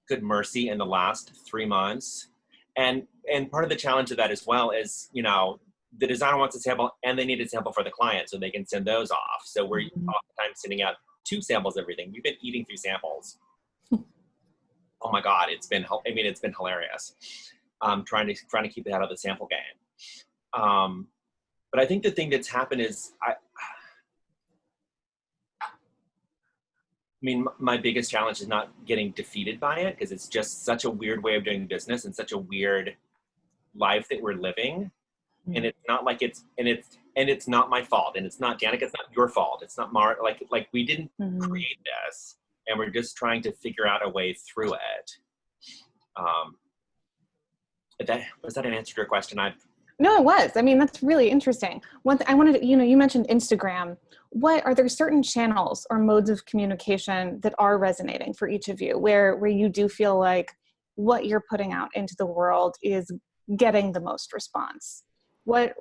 Good Mercy in the last 3 months. And part of the challenge of that as well is, you know, the designer wants a sample and they need a sample for the client so they can send those off. So we're oftentimes sending out 2 samples of everything. We've been eating through samples. Oh my God, it's been hilarious. Trying to keep it out of the sample game. But I think the thing that's happened is, I mean, my biggest challenge is not getting defeated by it, because it's just such a weird way of doing business and such a weird life that we're living. And it's not like it's not my fault, and it's not Danica, it's not your fault. It's not like we didn't create this, and we're just trying to figure out a way through it. Was that an answer to your question? No, it was. I mean, that's really interesting. I wanted to, you mentioned Instagram. Are there certain channels or modes of communication that are resonating for each of you, where you do feel like what you're putting out into the world is getting the most response? What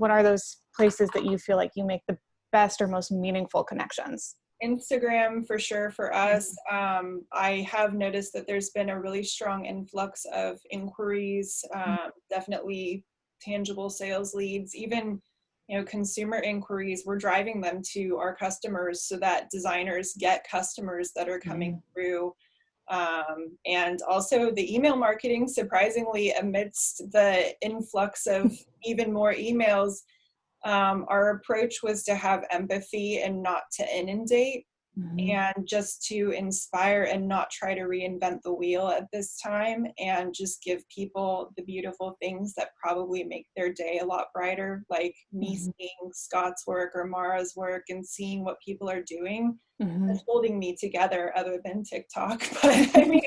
are those places that you feel like you make the best or most meaningful connections? Instagram for sure for us. I have noticed that there's been a really strong influx of inquiries, definitely tangible sales leads, even consumer inquiries. We're driving them to our customers so that designers get customers that are coming through. And also the email marketing, surprisingly, amidst the influx of even more emails, our approach was to have empathy and not to inundate, and just to inspire and not try to reinvent the wheel at this time, and just give people the beautiful things that probably make their day a lot brighter, like me seeing Scott's work or Mara's work and seeing what people are doing. It's holding me together, other than TikTok. But I mean,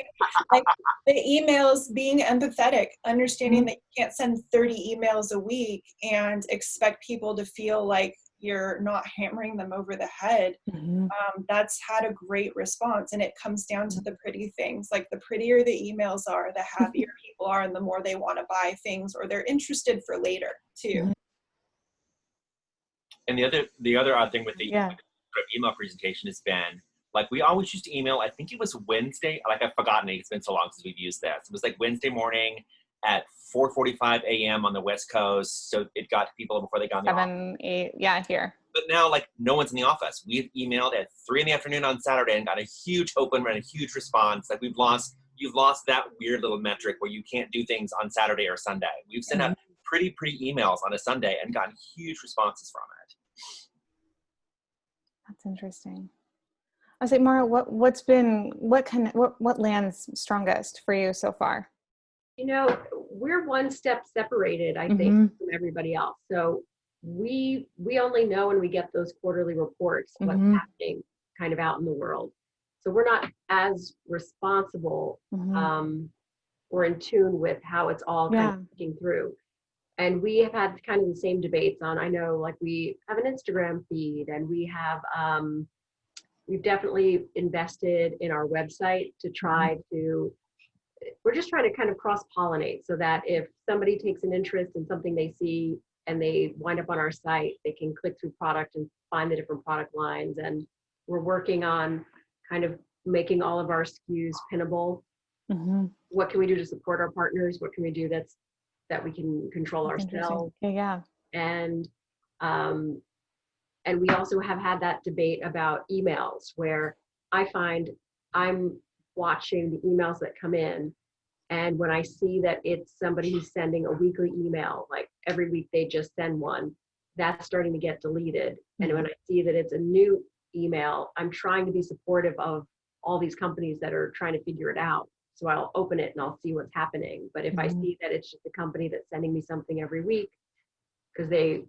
like the emails, being empathetic, understanding that you can't send 30 emails a week and expect people to feel like you're not hammering them over the head. That's had a great response. And it comes down to the pretty things. Like the prettier the emails are, the happier people are, and the more they want to buy things, or they're interested for later too. And the other odd thing with the email presentation has been, like, we always used to email, I think it was Wednesday, like I've forgotten it, it's been so long since we've used this. It was like Wednesday morning at 4:45 a.m. on the West Coast, so it got to people before they got in the office. 7, 8, here. But now, like, no one's in the office. We've emailed at 3 in the afternoon on Saturday and got a huge open and a huge response. Like, you've lost that weird little metric where you can't do things on Saturday or Sunday. We've sent out pretty emails on a Sunday and gotten huge responses from it. That's interesting. I was like, Mara, what lands strongest for you so far? We're one step separated, I think, from everybody else. So we only know when we get those quarterly reports what's happening kind of out in the world. So we're not as responsible or in tune with how it's all kind of working through. And we have had kind of the same debates on, I know, like we have an Instagram feed, and we have, we've definitely invested in our website to try to, we're just trying to kind of cross-pollinate so that if somebody takes an interest in something they see and they wind up on our site, they can click through product and find the different product lines. And we're working on kind of making all of our SKUs pinnable. What can we do to support our partners? What can we do that we can control ourselves? And we also have had that debate about emails, where I find I'm watching the emails that come in, and when I see that it's somebody who's sending a weekly email, like every week they just send one, that's starting to get deleted. And when I see that it's a new email, I'm trying to be supportive of all these companies that are trying to figure it out. So I'll open it and I'll see what's happening. But if I see that it's just a company that's sending me something every week, because they,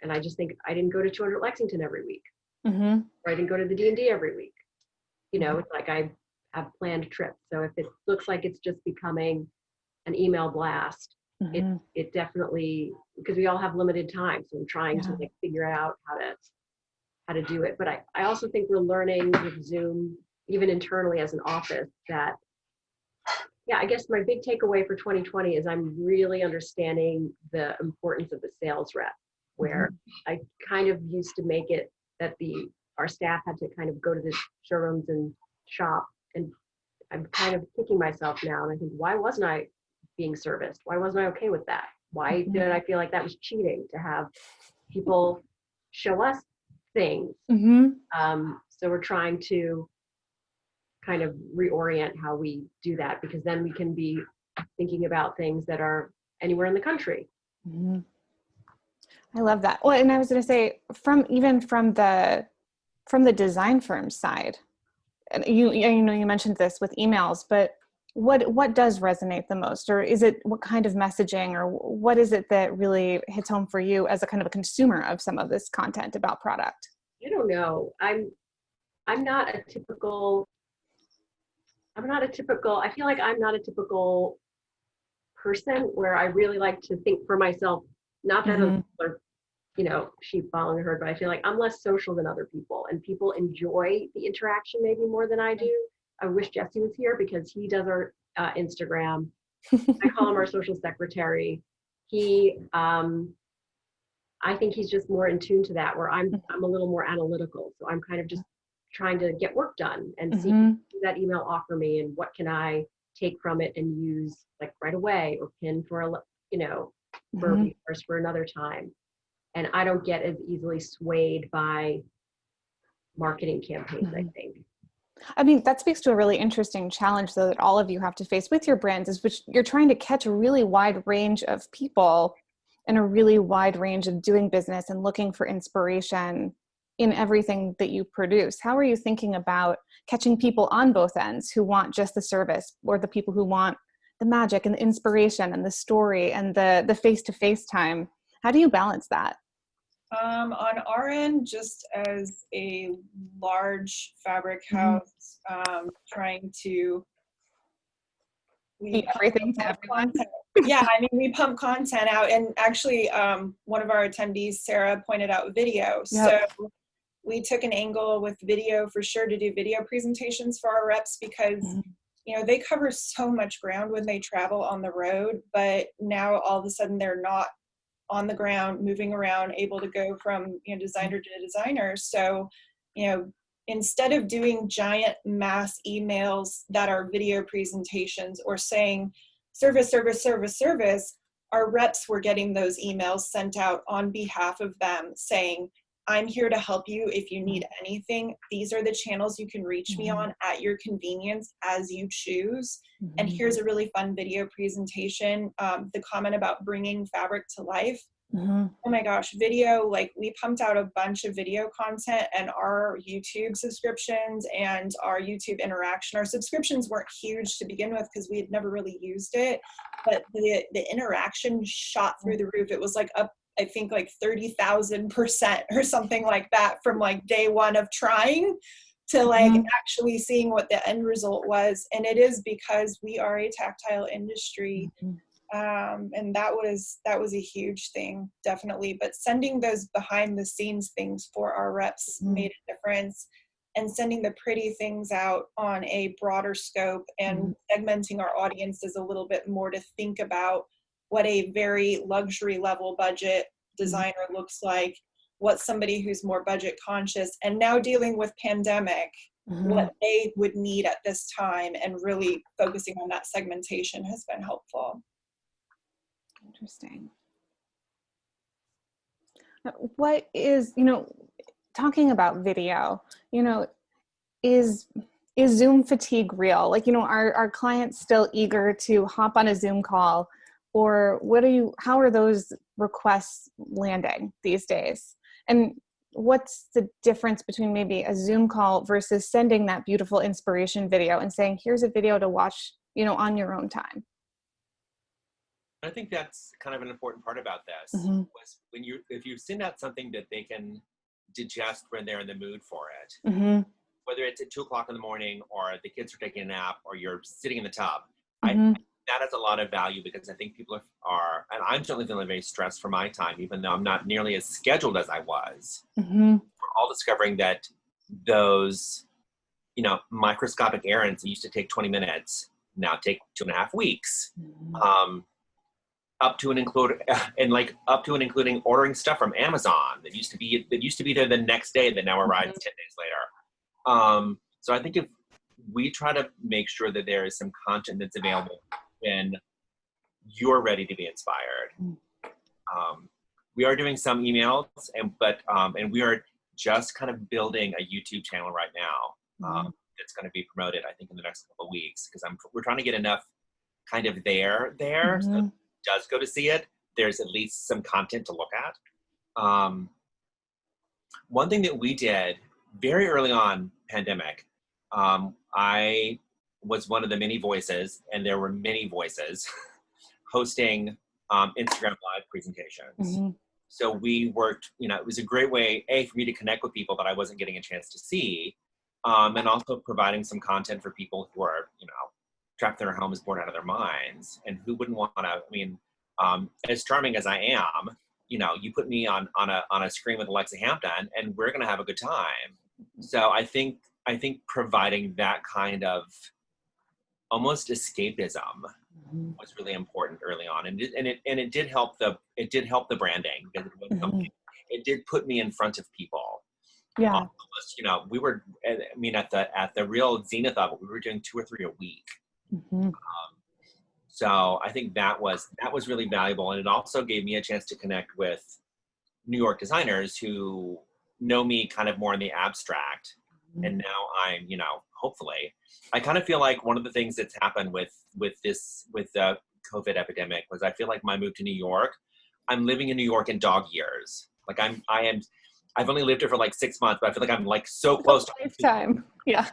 and I just think I didn't go to 200 Lexington every week, or I didn't go to the D&D every week. It's like I have planned trips. So if it looks like it's just becoming an email blast, it definitely, because we all have limited time. So I'm trying to figure out how to do it. But I also think we're learning with Zoom, even internally as an office, that I guess my big takeaway for 2020 is I'm really understanding the importance of the sales rep, where I kind of used to make it that our staff had to kind of go to the showrooms and shop and I'm kind of kicking myself now, and I think, why wasn't I being serviced? Why wasn't I okay with that? Why did I feel like that was cheating to have people show us things? So we're trying to kind of reorient how we do that, because then we can be thinking about things that are anywhere in the country. I love that. Well, and I was going to say, from the design firm side, and you mentioned this with emails, but what does resonate the most, or is it what kind of messaging, or what is it that really hits home for you as a kind of a consumer of some of this content about product? I don't know. I'm not a typical. I feel like I'm not a typical person where I really like to think for myself. Not that other people are, sheep following the herd, but I feel like I'm less social than other people, and people enjoy the interaction maybe more than I do. I wish Jesse was here, because he does our Instagram. I call him our social secretary. He, I think he's just more in tune to that, where I'm a little more analytical. So I'm kind of just trying to get work done and see what that email offer me, and what can I take from it and use like right away, or pin for for a resource for another time. And I don't get as easily swayed by marketing campaigns, I think. I mean, that speaks to a really interesting challenge, though, that all of you have to face with your brands, is which you're trying to catch a really wide range of people and a really wide range of doing business and looking for inspiration in everything that you produce. How are you thinking about catching people on both ends who want just the service, or the people who want the magic and the inspiration and the story and the face-to-face time? How do you balance that? On our end, just as a large fabric house, trying to everything to everyone. Yeah, I mean, we pump content out, and actually, one of our attendees, Sarah, pointed out video. Yep. So we took an angle with video for sure to do video presentations for our reps, because they cover so much ground when they travel on the road, but now all of a sudden they're not on the ground, moving around, able to go from designer to designer. So, instead of doing giant mass emails that are video presentations or saying service, service, service, service, our reps were getting those emails sent out on behalf of them saying, I'm here to help you if you need anything. These are the channels you can reach me on at your convenience as you choose. And here's a really fun video presentation. The comment about bringing fabric to life. Oh my gosh, video, like we pumped out a bunch of video content, and our YouTube subscriptions and our YouTube interaction, our subscriptions weren't huge to begin with because we had never really used it, but the interaction shot through the roof. It was like up, I think like 30,000% or something like that from like day one of trying to like actually seeing what the end result was. And it is because we are a tactile industry. And that was a huge thing, definitely. But sending those behind the scenes things for our reps made a difference, and sending the pretty things out on a broader scope and segmenting our audiences a little bit more to think about what a very luxury level budget designer looks like, what somebody who's more budget conscious and now dealing with pandemic, what they would need at this time, and really focusing on that segmentation has been helpful. Interesting. What is, talking about video, is Zoom fatigue real? Like, are clients still eager to hop on a Zoom call, or how are those requests landing these days? And what's the difference between maybe a Zoom call versus sending that beautiful inspiration video and saying, here's a video to watch, on your own time? I think that's kind of an important part about this was if you send out something that they can digest when they're in the mood for it, whether it's at 2:00 in the morning or the kids are taking a nap or you're sitting in the tub, that has a lot of value, because I think people are, and I'm certainly feeling very stressed for my time, even though I'm not nearly as scheduled as I was. We're all discovering that those, microscopic errands that used to take 20 minutes now take 2.5 weeks. Up to and including ordering stuff from Amazon that used to be there the next day that now arrives 10 days later. So I think if we try to make sure that there is some content that's available when you're ready to be inspired. We are doing some emails, and we are just kind of building a YouTube channel right now. That's going to be promoted, I think, in the next couple of weeks, because we're trying to get enough kind of there, so if it does go to see it, there's at least some content to look at. One thing that we did very early on pandemic, I was one of the many voices, and there were many voices hosting Instagram Live presentations. So we worked, it was a great way, for me to connect with people that I wasn't getting a chance to see, and also providing some content for people who are, trapped in their homes, bored out of their minds, and who wouldn't want to, as charming as I am, you put me on a screen with Alexa Hampton, and we're going to have a good time. So I think providing that kind of almost escapism was really important early on, and it did help the branding, because it did put me in front of people. Yeah. Almost, we were, at the real zenith of it, we were doing 2 or 3 a week. So I think that was really valuable, and it also gave me a chance to connect with New York designers who know me kind of more in the abstract. And now I'm, hopefully, I kind of feel like one of the things that's happened with the COVID epidemic was, I feel like my move to New York, I'm living in New York in dog years. Like I've only lived here for like 6 months, but I feel like I'm like so close to lifetime. Yeah.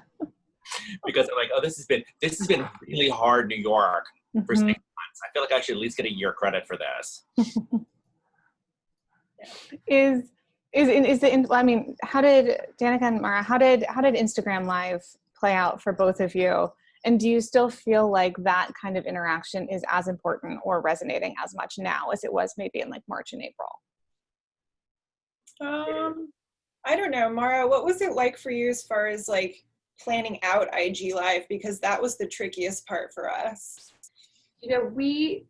Because I'm like, this has been really hard, New York, for 6 months. I feel like I should at least get a year credit for this. How did Danica and Mara, how did Instagram Live play out for both of you? And do you still feel like that kind of interaction is as important or resonating as much now as it was maybe in like March and April? I don't know, Mara, what was it like for you as far as like planning out IG Live? Because that was the trickiest part for us. We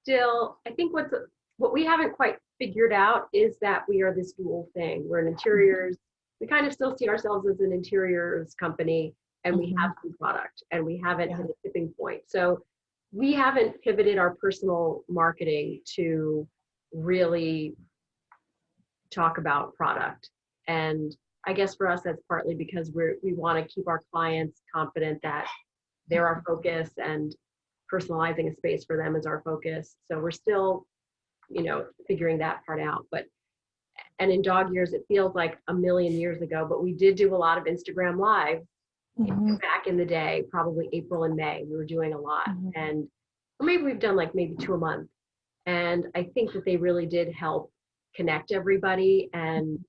still, I think what we haven't quite figured out is that we are this dual thing. We're an interiors, we kind of still see ourselves as an interiors company, and we have some product, and we haven't hit a tipping point. So we haven't pivoted our personal marketing to really talk about product. And I guess for us, that's partly because we want to keep our clients confident that they're our focus, and personalizing a space for them is our focus. So we're still, figuring that part out. And in dog years, it feels like a million years ago, but we did do a lot of Instagram Live back in the day, probably April and May. We were doing a lot, and maybe we've done like maybe 2 a month. And I think that they really did help connect everybody. And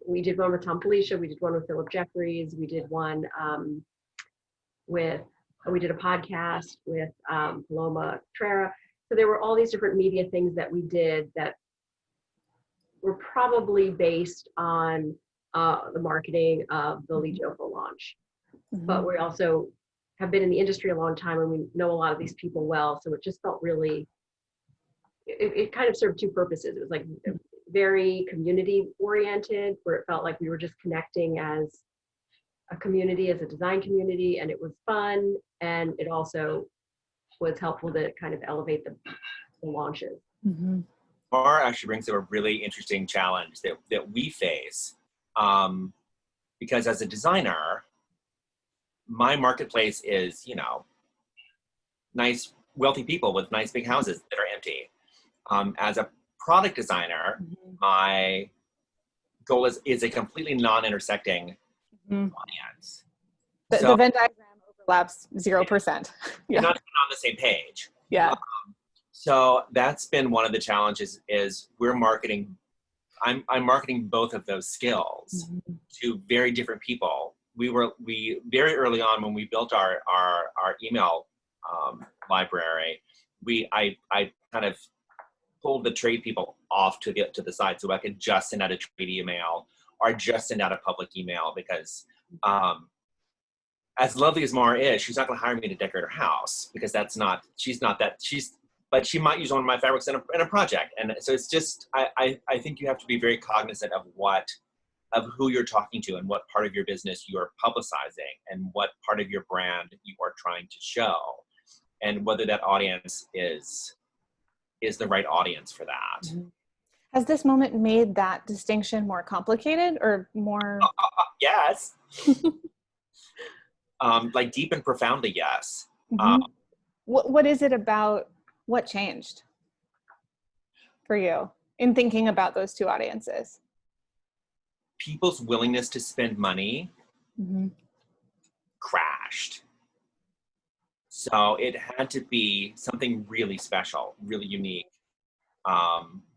we did one with Tom Felicia, we did one with Philip Jeffries, we did one we did a podcast with Paloma Trera. So there were all these different media things that we did that were probably based on the marketing of the Lee Jofo launch. But we also have been in the industry a long time, and we know a lot of these people well. So it just felt really, it kind of served 2 purposes. It was like very community oriented, where it felt like we were just connecting as a community, as a design community, and it was fun. And it also was helpful to kind of elevate the launches. Mara actually brings up a really interesting challenge that we face, because as a designer, my marketplace is, nice, wealthy people with nice big houses that are empty. As a product designer, my goal is a completely non-intersecting audience. The Venn diagram overlaps 0%. You're not on the same page. Yeah. So that's been one of the challenges, is I'm marketing both of those skills to very different people. We very early on, when we built our email library, I kind of pulled the trade people off to the side, so I could just send out a trade email or just send out a public email, because as lovely as Mara is, she's not going to hire me to decorate her house, because but she might use one of my fabrics in a project. And so it's just, I think you have to be very cognizant of what of who you're talking to and what part of your business you're publicizing and what part of your brand you are trying to show, and whether that audience is the right audience for that. Mm-hmm. Has this moment made that distinction more complicated or more? Yes. Like deep and profoundly, yes. Mm-hmm. What is it about, what changed for you in thinking about those two audiences? People's willingness to spend money crashed. So it had to be something really special, really unique,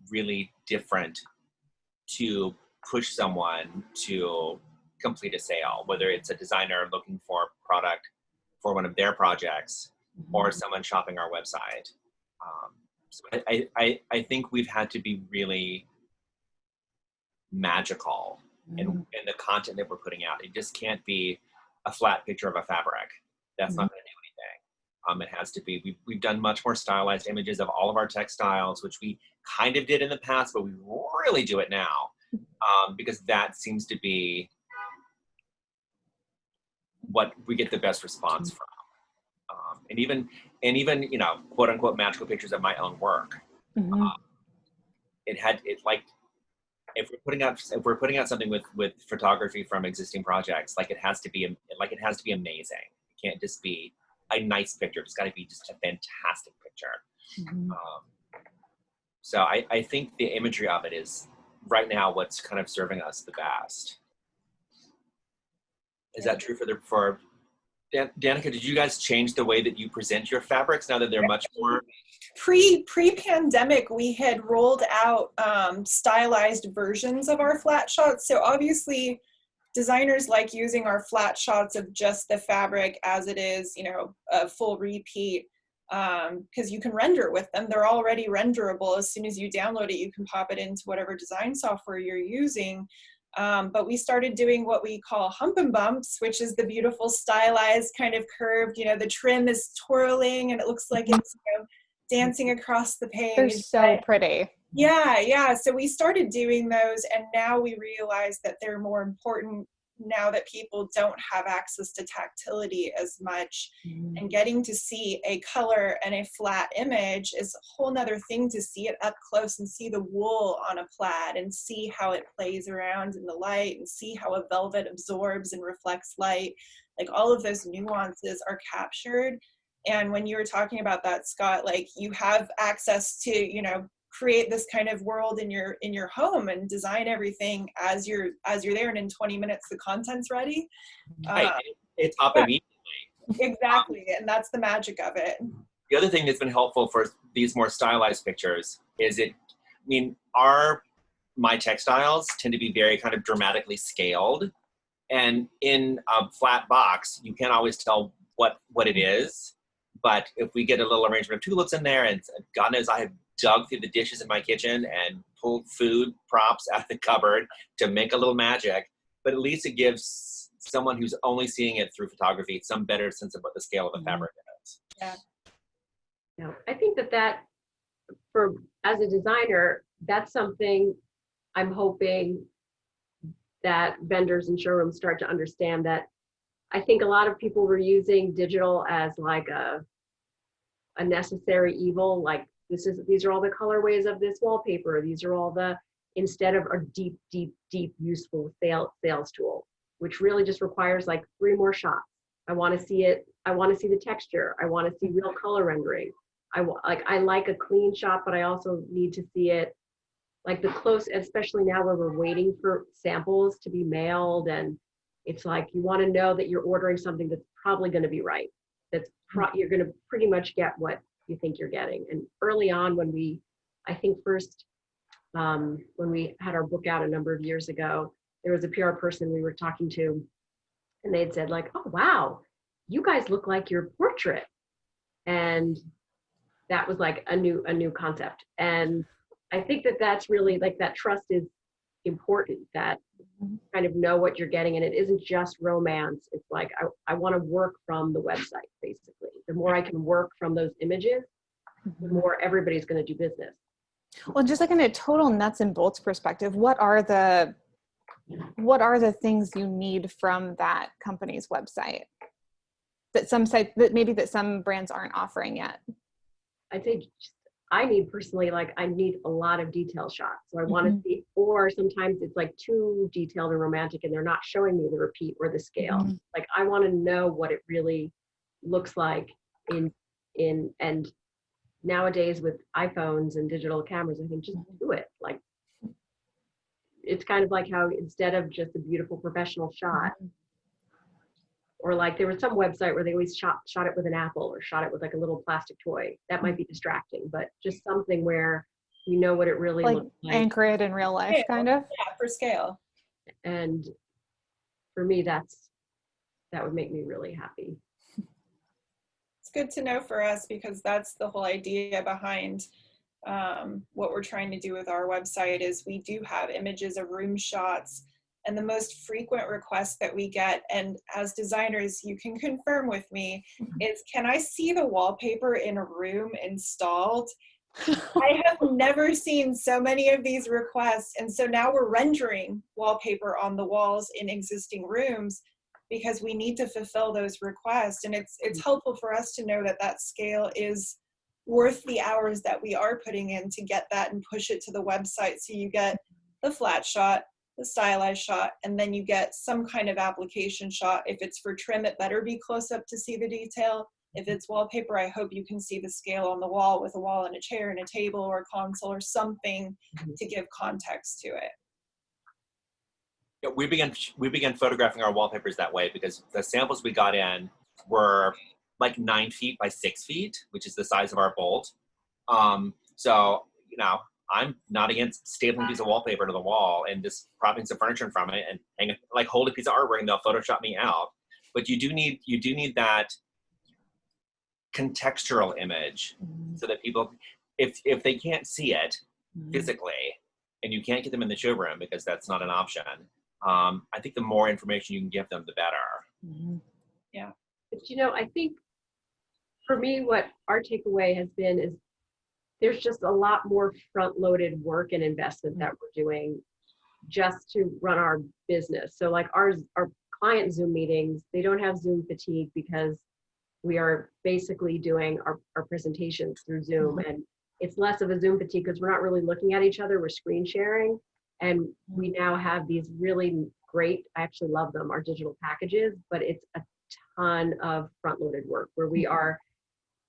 really different to push someone to complete a sale, whether it's a designer looking for product for one of their projects or someone shopping our website. So I think we've had to be really magical in the content that we're putting out. It just can't be a flat picture of a fabric. That's not going to do anything. It has to be, we've done much more stylized images of all of our textiles, which we kind of did in the past, but we really do it now because that seems to be what we get the best response from. And even, you know, quote unquote magical pictures of my own work. If we're putting out something with photography from existing projects, like it has to be amazing. It can't just be a nice picture. It's got to be just a fantastic picture. So I think the imagery of it is right now what's kind of serving us the best. Is that true for Danica? Did you guys change the way that you present your fabrics now that they're much more? Pre-pandemic, we had rolled out stylized versions of our flat shots. So obviously, designers like using our flat shots of just the fabric as it is, you know, a full repeat, because you can render with them. They're already renderable. As soon as you download it, you can pop it into whatever design software you're using. But we started doing what we call hump and bumps, which is the beautiful stylized kind of curved, you know, the trim is twirling and it looks like it's, you know, dancing across the page. They're so pretty. Yeah. So we started doing those, and now we realize that they're more important now that people don't have access to tactility as much. And getting to see a color and a flat image is a whole nother thing, to see it up close and see the wool on a plaid and see how it plays around in the light and see how a velvet absorbs and reflects light. Like all of those nuances are captured. And when you were talking about that, Scott, like you have access to, you know, create this kind of world in your home and design everything as you're there, and in 20 minutes the content's ready. It's up immediately. Exactly, and that's the magic of it. The other thing that's been helpful for these more stylized pictures is my textiles tend to be very kind of dramatically scaled, and in a flat box you can't always tell what it is. But if we get a little arrangement of tulips in there, and God knows I have dug through the dishes in my kitchen and pulled food props out of the cupboard to make a little magic, but at least it gives someone who's only seeing it through photography some better sense of what the scale of the fabric is. Yeah, I think that for, as a designer, that's something I'm hoping that vendors and showrooms start to understand. That I think a lot of people were using digital as like a necessary evil, like these are all the colorways of this wallpaper. These are all instead of a deep, useful sales tool, which really just requires like 3 more shots. I want to see it. I want to see the texture. I want to see real color rendering. I like a clean shot, but I also need to see it like the close, especially now where we're waiting for samples to be mailed. And it's like, you want to know that you're ordering something that's probably going to be right. You're going to pretty much get what you think you're getting. And early on when we had our book out a number of years ago, there was a PR person we were talking to, and they'd said like, oh, wow, you guys look like your portrait. And that was like a new concept. And I think that's really like, that trust is important, that kind of know what you're getting. And it isn't just romance. It's like, I want to work from the website, basically. The more I can work from those images, the more everybody's going to do business. Well, just like in a total nuts and bolts perspective, what are the what are the things you need from that company's website that some brands aren't offering yet? I'd say I need personally, like, I need a lot of detail shots. So I want to see, or sometimes it's like too detailed and romantic and they're not showing me the repeat or the scale. Like, I want to know what it really looks like and nowadays with iPhones and digital cameras, I can just do it. Like, it's kind of like how instead of just a beautiful professional shot, or like there was some website where they always shot it with an apple or shot it with like a little plastic toy. That might be distracting, but just something where you know what it really Like looks like. anchor it in real life, kind of. Yeah, for scale. And for me, that would make me really happy. It's good to know for us because that's the whole idea behind what we're trying to do with our website is we do have images of room shots. And the most frequent request that we get, and as designers, you can confirm with me, is can I see the wallpaper in a room installed? I have never seen so many of these requests. And so now we're rendering wallpaper on the walls in existing rooms because we need to fulfill those requests. And it's helpful for us to know that that scale is worth the hours that we are putting in to get that and push it to the website. So you get the flat shot, the stylized shot, and then you get some kind of application shot. If it's for trim, it better be close up to see the detail. If it's wallpaper, I hope you can see the scale on the wall with a wall and a chair and a table or a console or something to give context to it. Yeah, we began photographing our wallpapers that way because the samples we got in were like 9 feet by 6 feet, which is the size of our bolt. So, you know, I'm not against stapling a piece of wallpaper to the wall and just propping some furniture in front of it and hang it, like hold a piece of artwork and they'll Photoshop me out. But you do need that contextual image so that people, if they can't see it physically and you can't get them in the showroom because that's not an option, I think the more information you can give them, the better. Yeah. But you know, I think for me, what our takeaway has been is there's just a lot more front-loaded work and investment that we're doing just to run our business. So like our client Zoom meetings, they don't have Zoom fatigue because we are basically doing our presentations through Zoom. And it's less of a Zoom fatigue because we're not really looking at each other, we're screen sharing. And we now have these really great, I actually love them, our digital packages, but it's a ton of front-loaded work where we are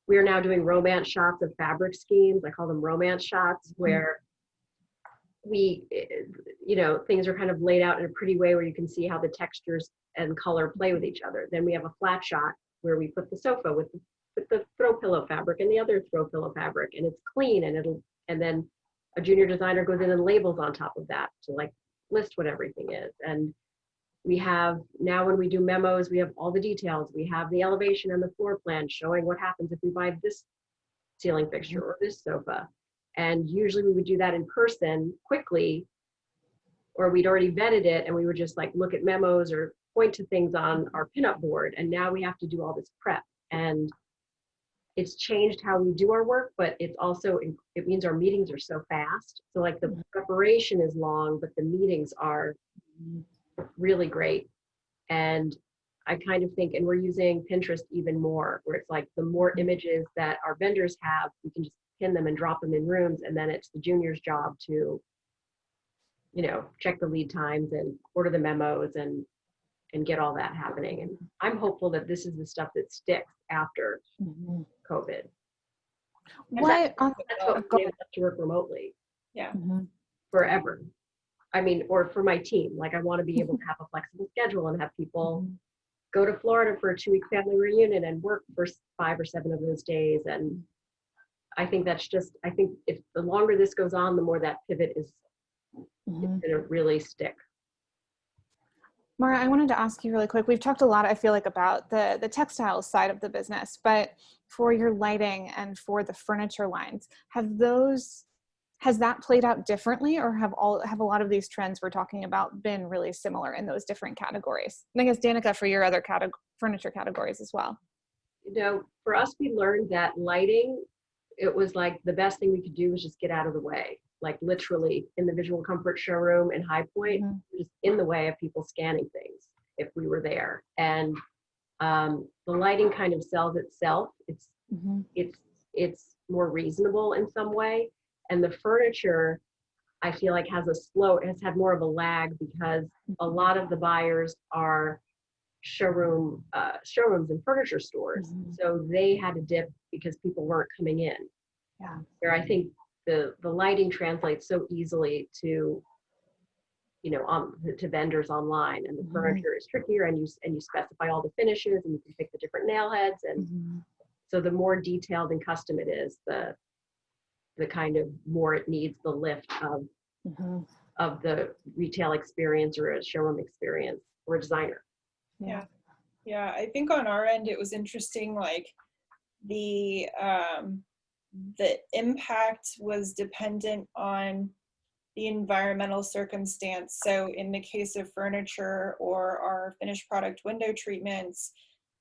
now doing romance shots of fabric schemes. I call them romance shots, where we, you know, things are kind of laid out in a pretty way where you can see how the textures and color play with each other. Then we have a flat shot where we put the sofa with the throw pillow fabric and the other throw pillow fabric, and it's clean, and then a junior designer goes in and labels on top of that to like list what everything is. And we have now, when we do memos, we have all the details. We have the elevation and the floor plan showing what happens if we buy this ceiling fixture or this sofa. And usually we would do that in person quickly, or we'd already vetted it and we would just like look at memos or point to things on our pinup board. And now we have to do all this prep. And it's changed how we do our work, but it's also, it means our meetings are so fast. So like the preparation is long, but the meetings are really great. And I kind of think, and we're using Pinterest even more, where it's like the more images that our vendors have, we can just pin them and drop them in rooms. And then it's the junior's job to, you know, check the lead times and order the memos and get all that happening. And I'm hopeful that this is the stuff that sticks after COVID. What? That's what enables us to work remotely. Yeah. Forever. I mean, or for my team, like I want to be able to have a flexible schedule and have people go to Florida for a 2-week family reunion and work for 5 or 7 of those days. And I think that's just, I think if the longer this goes on, the more that pivot is going to really stick. Mara, I wanted to ask you really quick. We've talked a lot, I feel like, about the textiles side of the business, but for your lighting and for the furniture lines, has that played out differently, or have a lot of these trends we're talking about been really similar in those different categories? And I guess Danica, for your other furniture categories as well. You know, for us, we learned that lighting, it was like the best thing we could do was just get out of the way. like literally in the Visual Comfort showroom in High Point, just in the way of people scanning things if we were there. And the lighting kind of sells itself. It's more reasonable in some way. And the furniture, I feel like has had more of a lag because a lot of the buyers are showrooms and furniture stores. So they had a dip because people weren't coming in. Yeah. Where I think the lighting translates so easily to, to vendors online, and the furniture is trickier, and you specify all the finishes, and you can pick the different nail heads, and so the more detailed and custom it is, the kind of more it needs the lift of the retail experience or a showroom experience or a designer. Yeah, I think on our end it was interesting, like the impact was dependent on the environmental circumstance. So in the case of furniture or our finished product window treatments,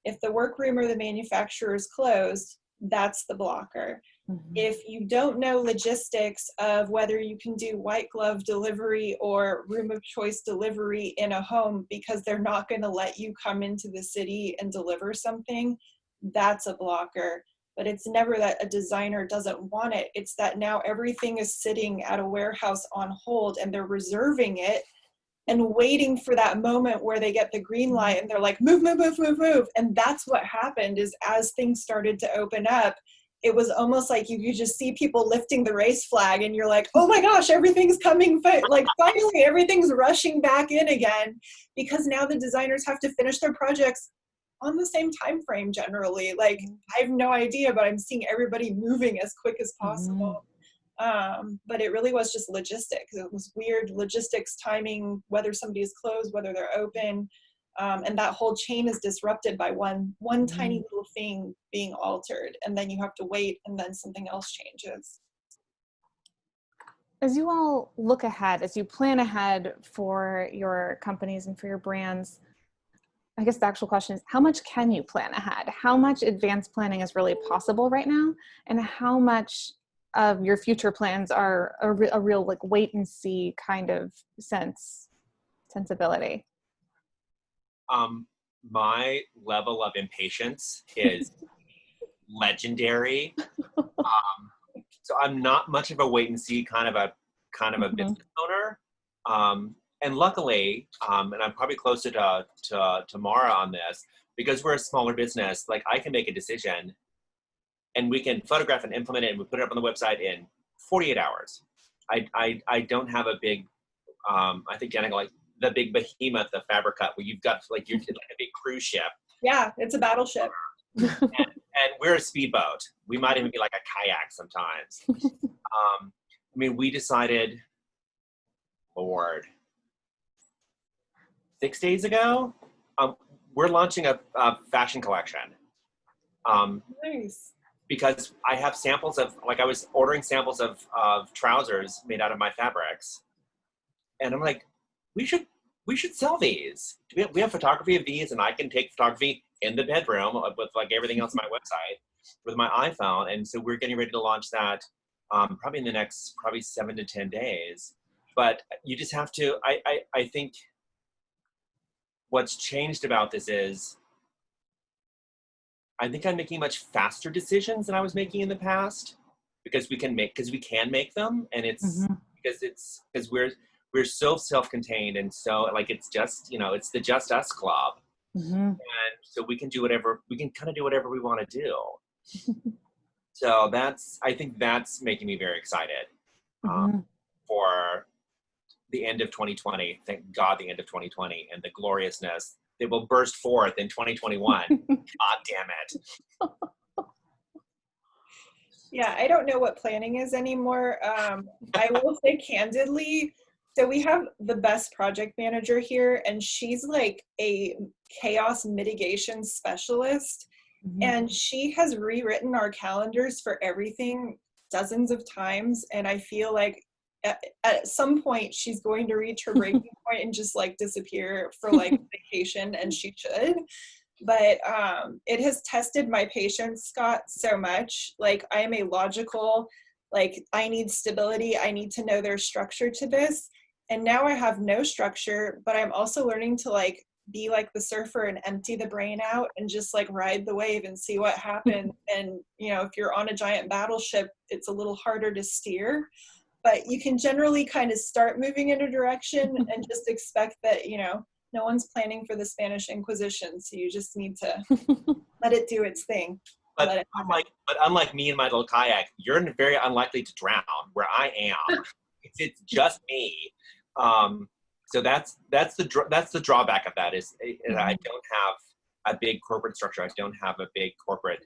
if the workroom or the manufacturer is closed, that's the blocker. If you don't know logistics of whether you can do white glove delivery or room of choice delivery in a home because they're not going to let you come into the city and deliver something, that's a blocker. But it's never that a designer doesn't want it. It's that now everything is sitting at a warehouse on hold and they're reserving it and waiting for that moment where they get the green light and they're like, move, move, move, move, move. And that's what happened is as things started to open up, it was almost like you could just see people lifting the race flag and you're like, oh my gosh, everything's coming. Like finally everything's rushing back in again because now the designers have to finish their projects on the same time frame generally. Like I have no idea, but I'm seeing everybody moving as quick as possible. But it really was just logistics. It was weird logistics, timing, whether somebody is closed, whether they're open. And that whole chain is disrupted by one tiny little thing being altered. And then you have to wait and then something else changes. As you all look ahead, as you plan ahead for your companies and for your brands, I guess the actual question is, how much can you plan ahead? How much advanced planning is really possible right now? And how much of your future plans are a real like wait and see kind of sensibility? My level of impatience is legendary. So I'm not much of a wait and see kind of a business owner. And luckily, and I'm probably closer to Mara on this, because we're a smaller business, like I can make a decision and we can photograph and implement it and we put it up on the website in 48 hours. I don't have a big, I think Danica, like the big behemoth of Fabricut where you've got like you're like a big cruise ship. Yeah, it's a battleship. and we're a speedboat. We might even be like a kayak sometimes. I mean, we decided, Lord, 6 days ago, we're launching a fashion collection. Nice. Because I have samples of, like I was ordering samples of trousers made out of my fabrics. And I'm like, we should sell these. We have photography of these and I can take photography in the bedroom with like everything else on my website with my iPhone. And so we're getting ready to launch that probably in the next 7 to 10 days. But you just have to, I think what's changed about this is I think I'm making much faster decisions than I was making in the past because we can make them. And it's because we're so self-contained and so like, it's just, it's the Just Us Club. And so we can kind of do whatever we want to do. So I think that's making me very excited for the end of 2020. Thank God the end of 2020 and the gloriousness that will burst forth in 2021. God damn it. Yeah, I don't know what planning is anymore. I will say candidly, so we have the best project manager here and she's like a chaos mitigation specialist. And she has rewritten our calendars for everything dozens of times. And I feel like at some point she's going to reach her breaking point and just like disappear for like vacation, and she should. But it has tested my patience, Scott, so much. Like I am a logical, Like, I need stability. I need to know there's structure to this. And now I have no structure, but I'm also learning to like be like the surfer and empty the brain out and just like ride the wave and see what happens. And, you know, if you're on a giant battleship, it's a little harder to steer, but you can generally kind of start moving in a direction and just expect that, you know, no one's planning for the Spanish Inquisition. So you just need to let it do its thing. But unlike me and my little kayak, you're very unlikely to drown where I am. It's just me. So that's the drawback of that is I don't have a big corporate structure. I don't have a big corporate,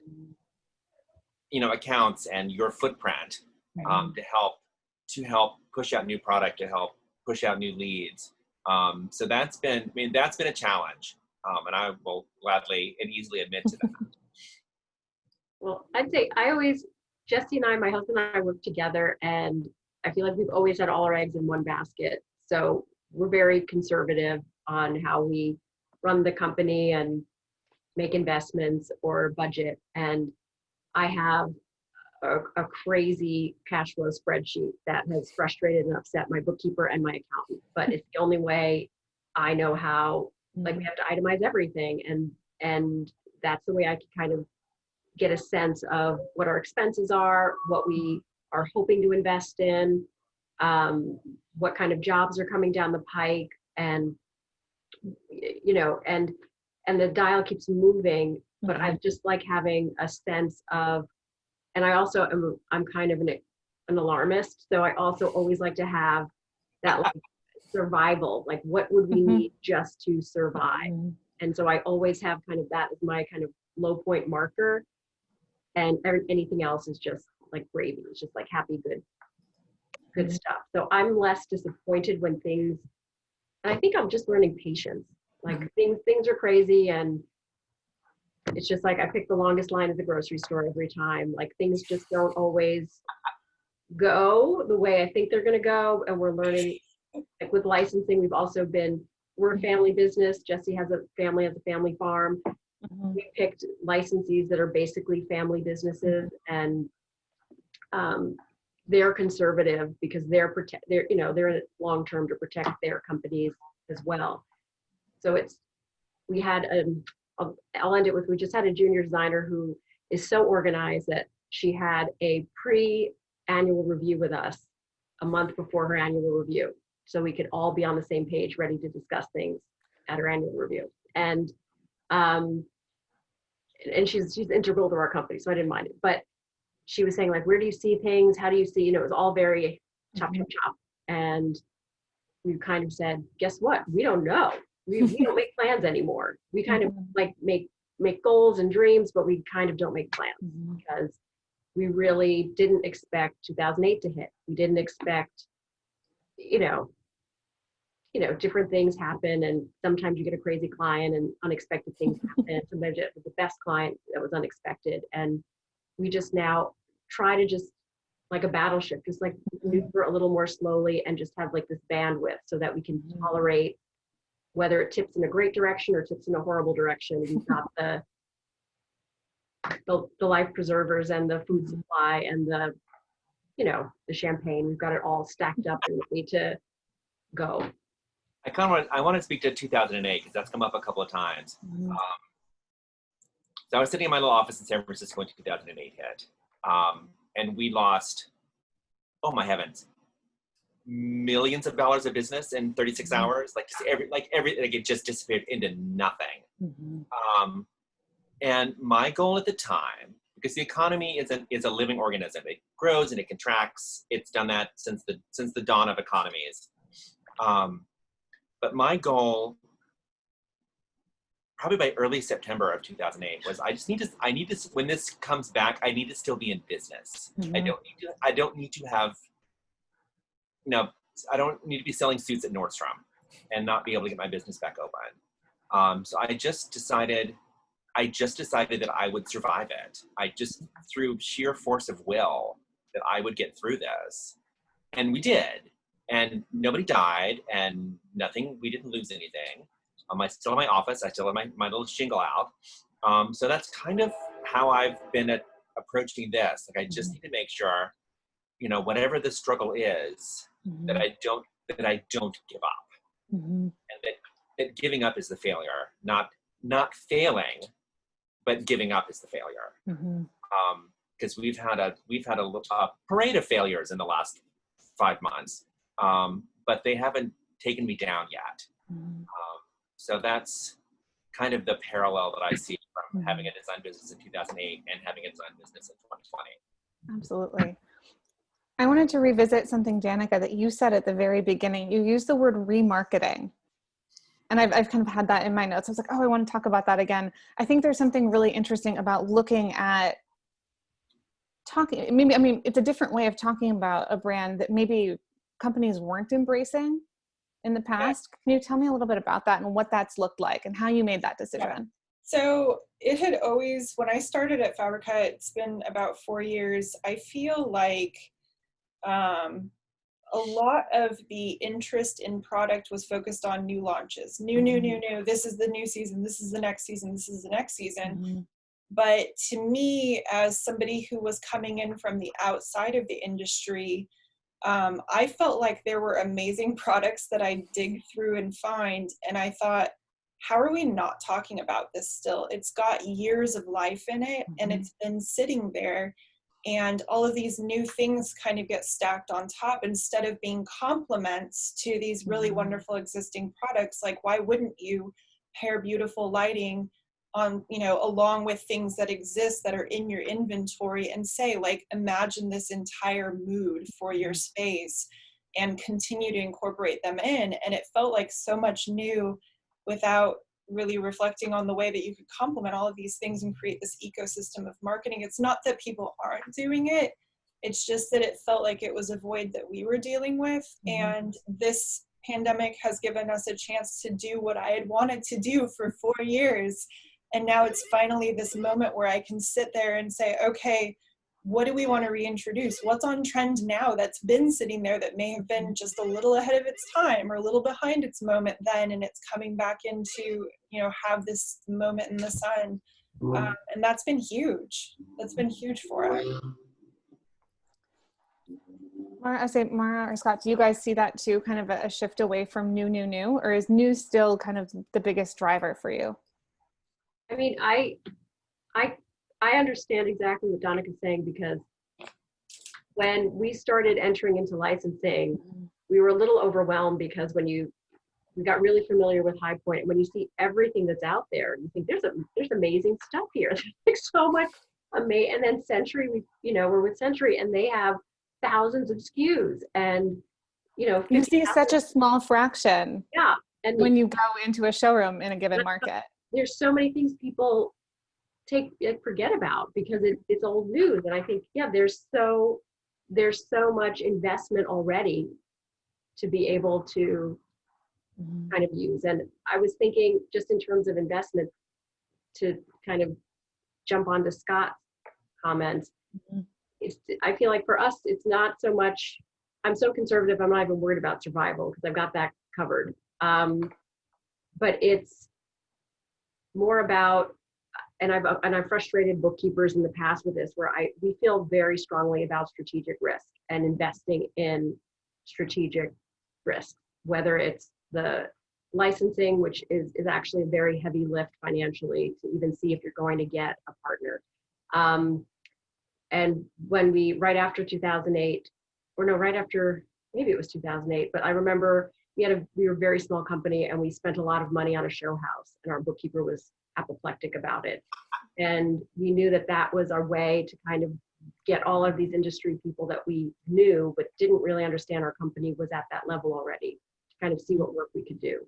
you know, accounts and your footprint to help push out new product, to help push out new leads. So that's been a challenge, and I will gladly and easily admit to that. Well, I'd say Jesse and I, my husband and I work together, and I feel like we've always had all our eggs in one basket. So we're very conservative on how we run the company and make investments or budget. And I have a crazy cash flow spreadsheet that has frustrated and upset my bookkeeper and my accountant, but it's the only way I know how, like, we have to itemize everything. And that's the way I can kind of get a sense of what our expenses are, what we are hoping to invest in, what kind of jobs are coming down the pike, and, you know, and the dial keeps moving, but I just like having a sense of, and I also I'm kind of an alarmist. So I also always like to have that like survival, like what would we need just to survive? And so I always have kind of that as my kind of low point marker. And anything else is just like gravy. It's just like happy, good stuff. So I'm less disappointed when things, and I think I'm just learning patience. Like things are crazy, and it's just like I pick the longest line at the grocery store every time. Like things just don't always go the way I think they're going to go. And we're learning, like with licensing, we're a family business. Jesse has a family farm. We picked licensees that are basically family businesses, and they're conservative because they're in it long term to protect their companies as well. So we had I'll end it with, we just had a junior designer who is so organized that she had a pre-annual review with us a month before her annual review, so we could all be on the same page, ready to discuss things at her annual review. And she's integral to our company, so I didn't mind it. But she was saying, like, where do you see things? How do you see, you know, it was all very chop. And we kind of said, guess what? We don't know. We don't make plans anymore. We kind of like make goals and dreams, but we kind of don't make plans because we really didn't expect 2008 to hit. We didn't expect, you know, different things happen, and sometimes you get a crazy client and unexpected things happen. Sometimes it was the best client that was unexpected. And we just now try to just, like a battleship, just like maneuver a little more slowly and just have like this bandwidth so that we can tolerate whether it tips in a great direction or tips in a horrible direction. We've got the life preservers and the food supply and the champagne. We've got it all stacked up and ready to go. I want to speak to 2008 because that's come up a couple of times. So I was sitting in my little office in San Francisco when 2008 hit, and we lost, oh my heavens, millions of dollars of business in 36 hours. Like it just disappeared into nothing. And my goal at the time, because the economy is a living organism, it grows and it contracts. It's done that since the dawn of economies. But my goal, probably by early September of 2008, was I need to, when this comes back, I need to still be in business. I don't need to have, I don't need to be selling suits at Nordstrom and not be able to get my business back open. So I just decided that I would survive it. Through sheer force of will, that I would get through this. And we did. And nobody died and we didn't lose anything. I still have my office. I still have my little shingle out. So that's kind of how I've been approaching this. Like, I just need to make sure you know, whatever the struggle is, that I don't give up, and that giving up is the failure, not failing, but giving up is the failure. Because we've had a parade of failures in the last 5 months, but they haven't taken me down yet. So that's kind of the parallel that I see from having a design business in 2008 and having a design business in 2020. Absolutely. I wanted to revisit something, Danica, that you said at the very beginning. You used the word remarketing. And I've kind of had that in my notes. I was like, oh, I want to talk about that again. I think there's something really interesting about looking at maybe, I mean, it's a different way of talking about a brand that maybe companies weren't embracing in the past. Can you tell me a little bit about that and what that's looked like and how you made that decision? Yeah. So it had always, when I started at Fabrica, it's been about 4 years. I feel like a lot of the interest in product was focused on new launches. New. This is the new season. This is the next season. This is the next season. But to me, as somebody who was coming in from the outside of the industry, I felt like there were amazing products that I dig through and find. And I thought, how are we not talking about this still? It's got years of life in it, and it's been sitting there. And all of these new things kind of get stacked on top instead of being complements to these really wonderful existing products. Like, why wouldn't you pair beautiful lighting on, you know, along with things that exist that are in your inventory and say, like, imagine this entire mood for your space and continue to incorporate them in. And it felt like so much new without really reflecting on the way that you could complement all of these things and create this ecosystem of marketing. It's not that people aren't doing it. It's just that it felt like it was a void that we were dealing with. And this pandemic has given us a chance to do what I had wanted to do for 4 years. And now it's finally this moment where I can sit there and say, okay, what do we want to reintroduce? What's on trend now that's been sitting there that may have been just a little ahead of its time or a little behind its moment then, and it's coming back into, you know, have this moment in the sun. And that's been huge. That's been huge for us. Mara or Scott, do you guys see that too, kind of a shift away from new, or is new still kind of the biggest driver for you? I mean, I understand exactly what Danica's saying, because when we started entering into licensing, we were a little overwhelmed because we got really familiar with High Point, and when you see everything that's out there, you think there's amazing stuff here. There's like so much amazing. And then Century, we're with Century, and they have thousands of SKUs, and you see such a small fraction. Yeah, and when you go into a showroom in a given market, there's so many things people forget about because it's old news. And I think, there's so much investment already to be able to kind of use. And I was thinking, just in terms of investment, to kind of jump onto Scott's comments, I feel like for us, it's not so much, I'm so conservative, I'm not even worried about survival because I've got that covered. But it's more about, and I've frustrated bookkeepers in the past with this, where we feel very strongly about strategic risk and investing in strategic risk, whether it's the licensing, which is actually a very heavy lift financially to even see if you're going to get a partner. And when right after 2008, maybe it was 2008, but I remember we were a very small company, and we spent a lot of money on a show house, and our bookkeeper was apoplectic about it. And we knew that was our way to kind of get all of these industry people that we knew, but didn't really understand our company was at that level already, to kind of see what work we could do.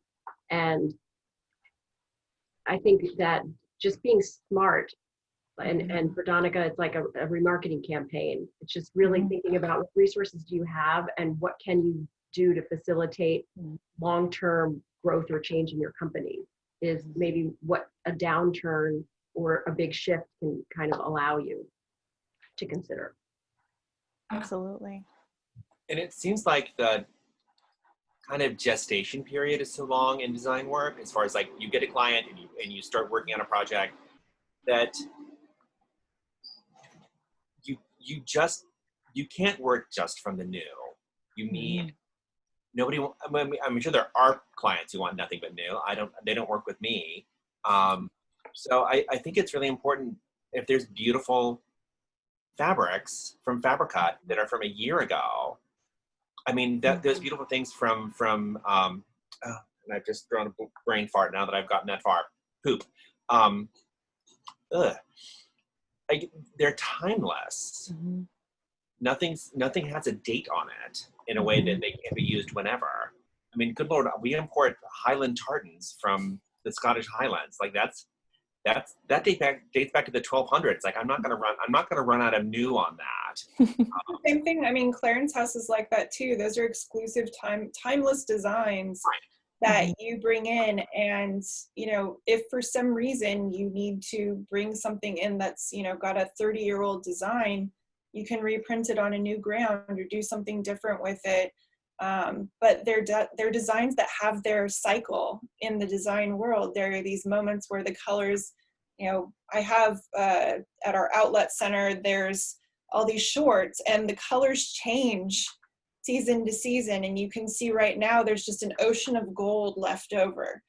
And I think that just being smart, and for Danica, it's like a remarketing campaign. It's just really thinking about what resources do you have and what can you do to facilitate long-term growth or change in your company, is maybe what a downturn or a big shift can kind of allow you to consider. Absolutely. And it seems like the kind of gestation period is so long in design work, as far as like you get a client and you start working on a project, that you just you can't work just from the new. You need nobody. I'm sure there are clients who want nothing but new. They don't work with me. So I think it's really important if there's beautiful fabrics from Fabricut that are from a year ago. I mean, those beautiful things from and I've just thrown a brain fart now that I've gotten that far. Poop. They're timeless. Nothing has a date on it in a way that they can be used whenever. I mean, good Lord, we import Highland tartans from the Scottish Highlands. Like that dates back to the 1200s. Like I'm not gonna run out of new on that. Same thing. I mean, Clarence House is like that too. Those are exclusive timeless designs that you bring in. And, you know, if for some reason you need to bring something in that's, you know, got a 30-year-old design, you can reprint it on a new ground or do something different with it. But they're designs that have their cycle in the design world. There are these moments where the colors, you know, I have at our outlet center, there's all these shorts and the colors change season to season. And you can see right now there's just an ocean of gold left over.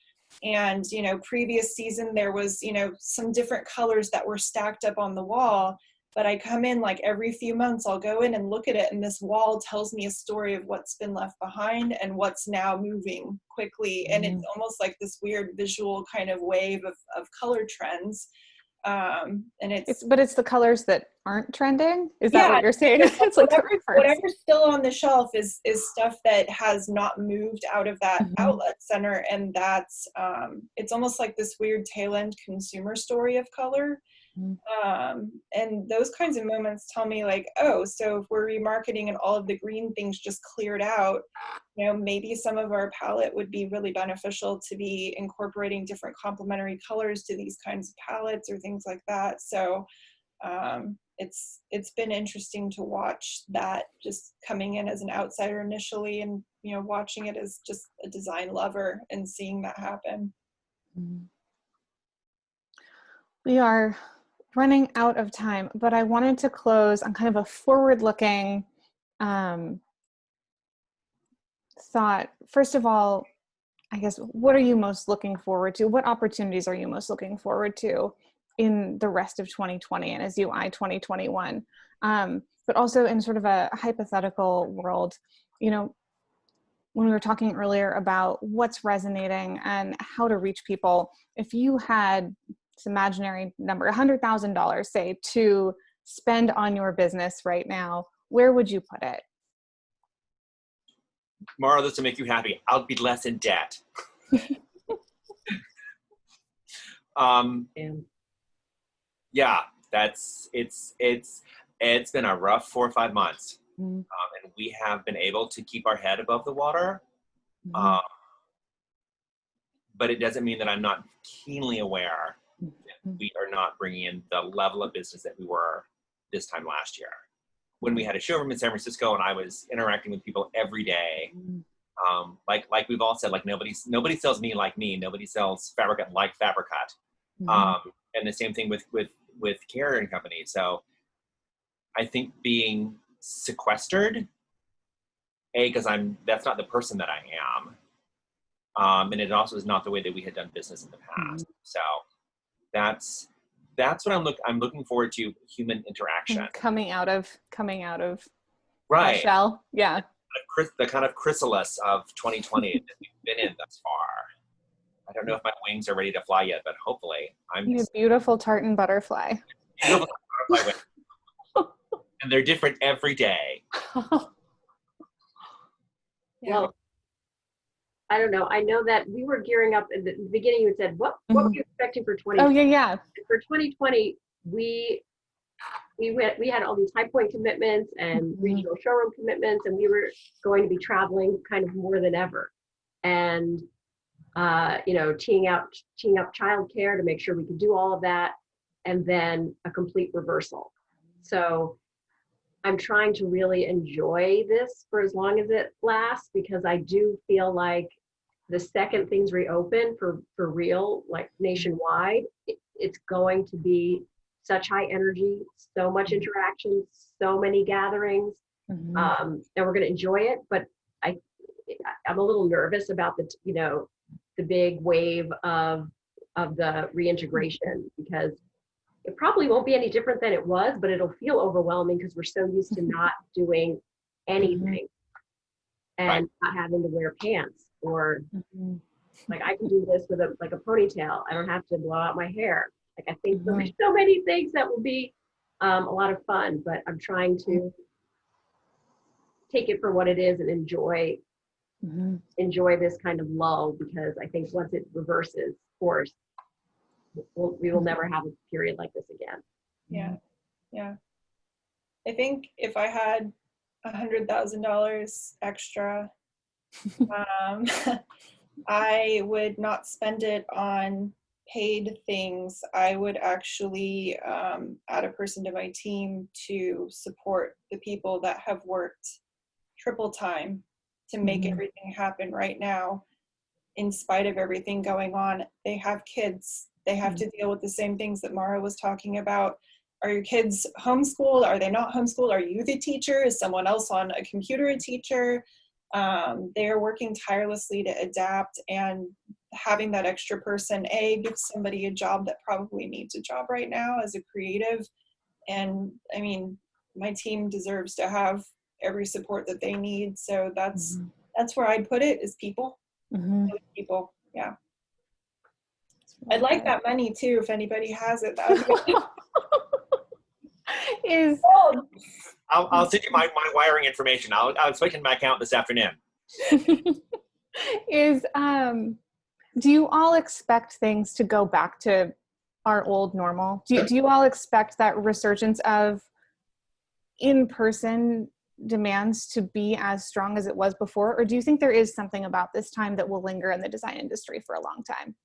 And, you know, previous season there was, you know, some different colors that were stacked up on the wall. But I come in like every few months, I'll go in and look at it, and this wall tells me a story of what's been left behind and what's now moving quickly. And it's almost like this weird visual kind of wave of color trends. And it's the colors that aren't trending. Is that what you're saying? It's like whatever's still on the shelf is stuff that has not moved out of that outlet center. And that's, it's almost like this weird tail end consumer story of color. And those kinds of moments tell me like, oh, so if we're remarketing and all of the green things just cleared out, you know, maybe some of our palette would be really beneficial to be incorporating different complementary colors to these kinds of palettes or things like that. So it's been interesting to watch that, just coming in as an outsider initially and, you know, watching it as just a design lover and seeing that happen. We are running out of time, but I wanted to close on kind of a forward-looking thought. First of all, I guess, what are you most looking forward to? What opportunities are you most looking forward to in the rest of 2020 and as you eye 2021? But also in sort of a hypothetical world, you know, when we were talking earlier about what's resonating and how to reach people, if you had this imaginary number, $100,000, say, to spend on your business right now, where would you put it? Mara, this will make you happy. I'll be less in debt. Yeah, it's been a rough 4 or 5 months, and we have been able to keep our head above the water. But it doesn't mean that I'm not keenly aware that we are not bringing in the level of business that we were this time last year, when we had a showroom in San Francisco and I was interacting with people every day. Like we've all said, like nobody sells me like me. Nobody sells Fabricut like Fabricut. And the same thing with Care and Company. So I think being sequestered, because that's not the person that I am. And it also is not the way that we had done business in the past. So that's what I'm looking forward to, human interaction. Coming out of right. The shell. Yeah. The kind of chrysalis of 2020 that we've been in thus far. I don't know if my wings are ready to fly yet, but hopefully You're a beautiful tartan butterfly. Beautiful butterfly wings. And they're different every day. Well, I don't know. I know that we were gearing up at the beginning. You said, what were you expecting for 2020? Oh, yeah. For 2020, we had all these High Point commitments and regional showroom commitments, and we were going to be traveling kind of more than ever. And, you know, teeing up childcare to make sure we could do all of that, and then a complete reversal. So I'm trying to really enjoy this for as long as it lasts, because I do feel like the second things reopen for real, like nationwide, it's going to be such high energy, so much interaction, so many gatherings, Mhm. and we're going to enjoy it. But I'm a little nervous about the big wave of the reintegration, because it probably won't be any different than it was, but it'll feel overwhelming because we're so used to not doing anything and not having to wear pants, or Mhm. like I can do this with a ponytail. I don't have to blow out my hair. Like I think there'll be Mhm. so many things that will be a lot of fun, but I'm trying to take it for what it is and enjoy Mhm. this kind of lull, because I think once it reverses course, we will never have a period like this again. Yeah. Yeah. I think if I had $100,000 extra, um, I would not spend it on paid things. I would actually add a person to my team to support the people that have worked triple time to make Mhm. everything happen right now. In spite of everything going on, they have kids. They have to deal with the same things that Mara was talking about. Are your kids homeschooled? Are they not homeschooled? Are you the teacher? Is someone else on a computer a teacher? They are working tirelessly to adapt, and having that extra person, gives somebody a job that probably needs a job right now as a creative. And I mean, my team deserves to have every support that they need. So that's where I'd put it, is people. Mhm. People. Yeah. That's really I'd like good. that money too, if anybody has it. That would be Is gold. I'll send you my wiring information. I'll switch in my account this afternoon. is do you all expect things to go back to our old normal? Do you all expect that resurgence of in-person demands to be as strong as it was before? Or do you think there is something about this time that will linger in the design industry for a long time?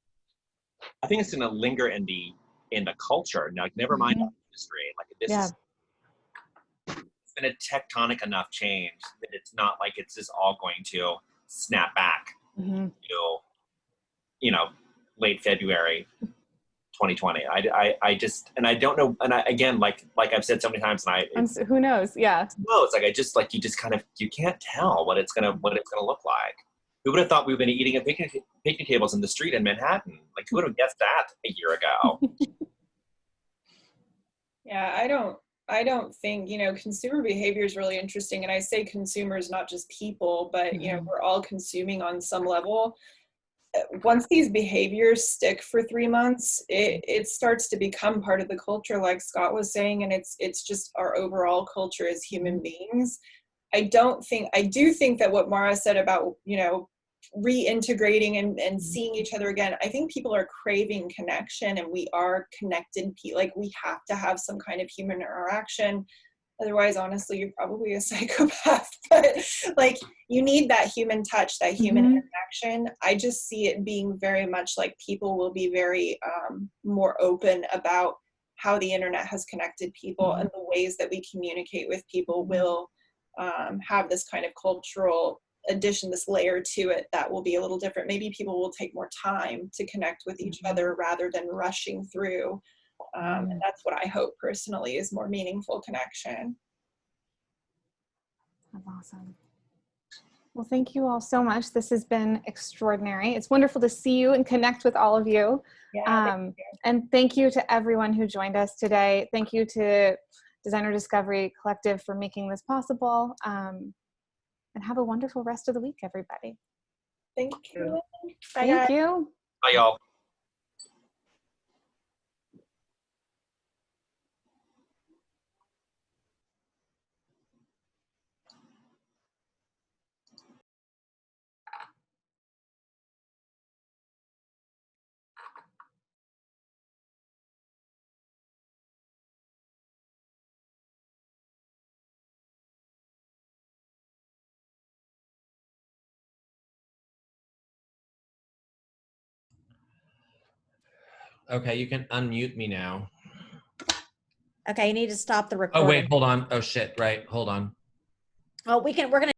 I think it's going to linger in the culture. Now, never mind the industry. Like this Yeah. is, it's been a tectonic enough change that it's not like it's just all going to snap back Mhm. to, late February 2020. I just, and I don't know. And again, like I've said so many times, Who knows? Yeah. no, it's like you just kind of, you can't tell what it's gonna look like. Who would have thought we've been eating at picnic tables in the street in Manhattan? Like, who would have guessed that a year ago? Yeah, I don't think, consumer behavior is really interesting. And I say consumers, not just people, but we're all consuming on some level. Once these behaviors stick for 3 months, it starts to become part of the culture, like Scott was saying, and it's just our overall culture as human beings. I do think that what Mara said about, reintegrating and seeing each other again, I think people are craving connection, and we are connected. Like, we have to have some kind of human interaction. Otherwise, honestly, you're probably a psychopath. But like, you need that human touch, that human interaction. I just see it being very much like people will be very more open about how the internet has connected people, and the ways that we communicate with people will have this kind of cultural addition, this layer to it that will be a little different. Maybe people will take more time to connect with each other rather than rushing through. And that's what I hope personally, is more meaningful connection. That's awesome. Well, thank you all so much. This has been extraordinary. It's wonderful to see you and connect with all of you. Yeah, and thank you to everyone who joined us today. Thank you to Designer Discovery Collective for making this possible. And have a wonderful rest of the week, everybody. thank you. Bye, Thank guys. you. Bye, y'all. Okay, you can unmute me now. Okay, you need to stop the recording. Oh, wait, hold on. Oh, shit, right. Hold on. Oh, we're gonna